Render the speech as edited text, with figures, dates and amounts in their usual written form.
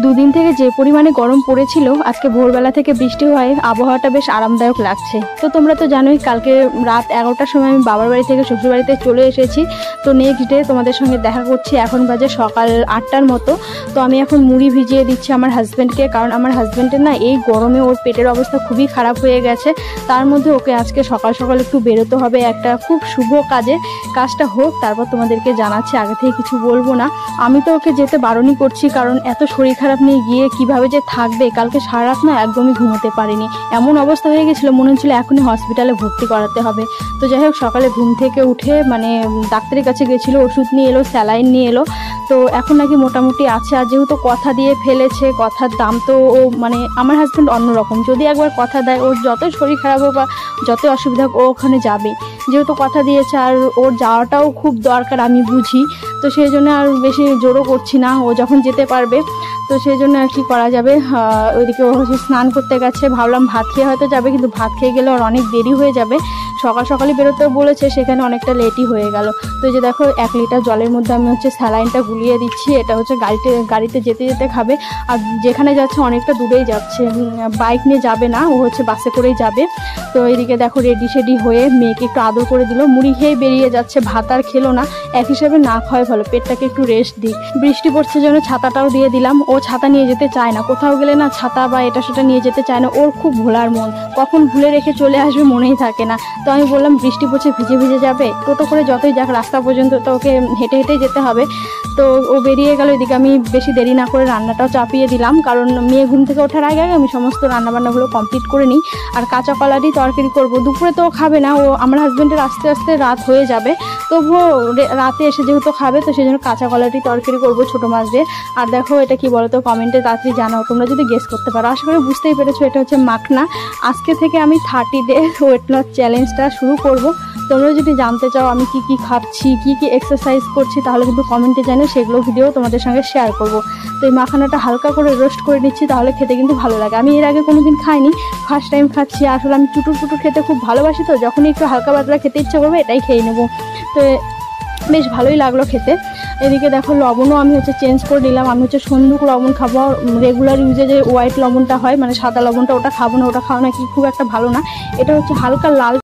দুদিন থেকে যে পরিমাণে গরম পড়েছিল, আজকে ভোরবেলা থেকে বৃষ্টি হয়, আবহাওয়াটা বেশ আরামদায়ক লাগছে। তো তোমরা তো জানোই কালকে রাত 11টার সময় আমি বাবার বাড়ি থেকে শ্বশুর বাড়িতে চলে এসেছি। তো নেক্সট ডে তোমাদের সঙ্গে দেখা করছি। এখন বাজে সকাল 8টার মতো। তো আমি এখন মুড়ি ভিজিয়ে দিচ্ছি আমার হাজব্যান্ডকে, কারণ আমার হাজব্যান্ডের না এই গরমে ওর পেটের অবস্থা খুবই খারাপ হয়ে গেছে। তার মধ্যে ওকে আজকে সকাল সকাল একটু বেরোতে হবে একটা খুব শুভ কাজে। কাজটা হোক, তারপর তোমাদেরকে জানাচ্ছি, আগে থেকে কিছু বলবো না। আমি তো ওকে যেতে বারণই করছি, কারণ এত শরীর খারাপ নিয়ে গিয়ে কিভাবে যে থাকবে। কালকে সারা রাত না একদমই ঘুমোতে পারিনি, এমন অবস্থা হয়ে গেছিলো মনে হচ্ছিলো এখনই হসপিটালে ভর্তি করাতে হবে। তো যাই হোক, সকালে ঘুম থেকে উঠে মানে ডাক্তারের কাছে গেছিলো, ওষুধ নিয়ে এলো, স্যালাইন নিয়ে এলো। তো এখন নাকি মোটামুটি আছে। আর যেহেতু কথা দিয়ে ফেলেছে, কথার দাম তো ও মানে আমার হাজব্যান্ড অন্যরকম, যদি একবার কথা দেয় ওর যতই শরীর খারাপ হোক বা যতই অসুবিধা হোক ও ওখানে যাবে। যেহেতু কথা দিয়েছে আর ওর যাওয়াটাও খুব দরকার আমি বুঝি, তো সেই জন্য আর বেশি জোরও করছি না। ও যখন যেতে পারবে তো সেই জন্য আর কি করা যাবে। ওইদিকে ও হচ্ছে স্নান করতে গেছে, ভাবলাম ভাত খেয়ে হয়তো যাবে, কিন্তু ভাত খেয়ে গেলে ওর অনেক দেরি হয়ে যাবে। সকাল সকালই বেরোতে বলেছে, সেখানে অনেকটা লেটই হয়ে গেল। তো এই যে দেখো 1 লিটার জলের মধ্যে আমি হচ্ছে স্যালাইনটা গুলিয়ে দিচ্ছি। এটা হচ্ছে গাড়িতে যেতে যেতে খাবে। আর যেখানে যাচ্ছে অনেকটা দূরেই যাচ্ছে, বাইক নিয়ে যাবে না, ও হচ্ছে বাসে করেই যাবে। তো এদিকে দেখো রেডি সেডি হয়ে মেয়েকে একটু আদর করে দিল, মুড়ি খেয়ে বেরিয়ে যাচ্ছে। ভাত আর খেলো না, এক হিসাবে না খাওয়াই ভালো, পেটটাকে একটু রেস্ট দিই। বৃষ্টি পড়ছে জন্য ছাতাটাও দিয়ে দিলাম। ও ছাতা নিয়ে যেতে চায় না, কোথাও গেলে না ছাতা বা এটা সেটা নিয়ে যেতে চায় না। ওর খুব ভোলার মন, কখন ভুলে রেখে চলে আসবে মনেই থাকে না। তো আমি বললাম বৃষ্টি পড়ছে, ভিজে ভিজে যাবে, টোটো করে যতই যাক রাস্তা পর্যন্ত তো ওকে হেঁটে হেঁটেই যেতে হবে। তো ও বেরিয়ে গেল। এদিকে আমি বেশি দেরি না করে রান্নাটাও চাপিয়ে দিলাম, কারণ মেয়ে ঘুম থেকে ওঠার আগে আগে আমি সমস্ত রান্নাবান্নাগুলো কমপ্লিট করে নিই। আর কাঁচা কলারই তরকারি করবো। দুপুরে তো খাবে না, ও আমার হাজব্যান্ডের আস্তে আস্তে রাত হয়ে যাবে, তবুও রাতে এসে যেহেতু খাবে তো সেই জন্য কাঁচা কলারই তরকারি করবো ছোটো মাছ দিয়ে। আর দেখো এটা কি বলো তো, কমেন্টে তাড়াতাড়ি জানাও তোমরা যদি গেস করতে পারো। আশা করি বুঝতেই পেরেছো, এটা হচ্ছে মাখনা। আজকে থেকে আমি 30 ডে ওয়েট লস চ্যালেঞ্জটা শুরু করব। তোমরা যদি জানতে চাও আমি কি কি খাচ্ছি, কি কি এক্সারসাইজ করছি, তাহলে কিন্তু কমেন্টে জানিও, সেগুলো ভিডিও তোমাদের সঙ্গে শেয়ার করব। তো এই মাখানাটা হালকা করে রোস্ট করে নিচ্ছি, তাহলে খেতে কিন্তু ভালো লাগে। আমি এর আগে কোনোদিন খাইনি, ফার্স্ট টাইম খাচ্ছি। আসলে আমি চুটুর পুটুর খেতে খুব ভালোবাসি, তো যখনই একটু হালকা পাতলা খেতে ইচ্ছে করবে এটাই খেয়ে নেবো। তো বেশ ভালোই লাগলো খেতে। এদিকে দেখো লবণও আমি হচ্ছে চেঞ্জ করে নিলাম। আমি হচ্ছে সন্দুক লবণ খাবো, রেগুলার ইউজে যে হোয়াইট লবণটা হয় মানে সাদা লবণটা, ওটা খাবো না। ওটা খাওয়া নাকি খুব একটা ভালো না। এটা হচ্ছে হালকা লাল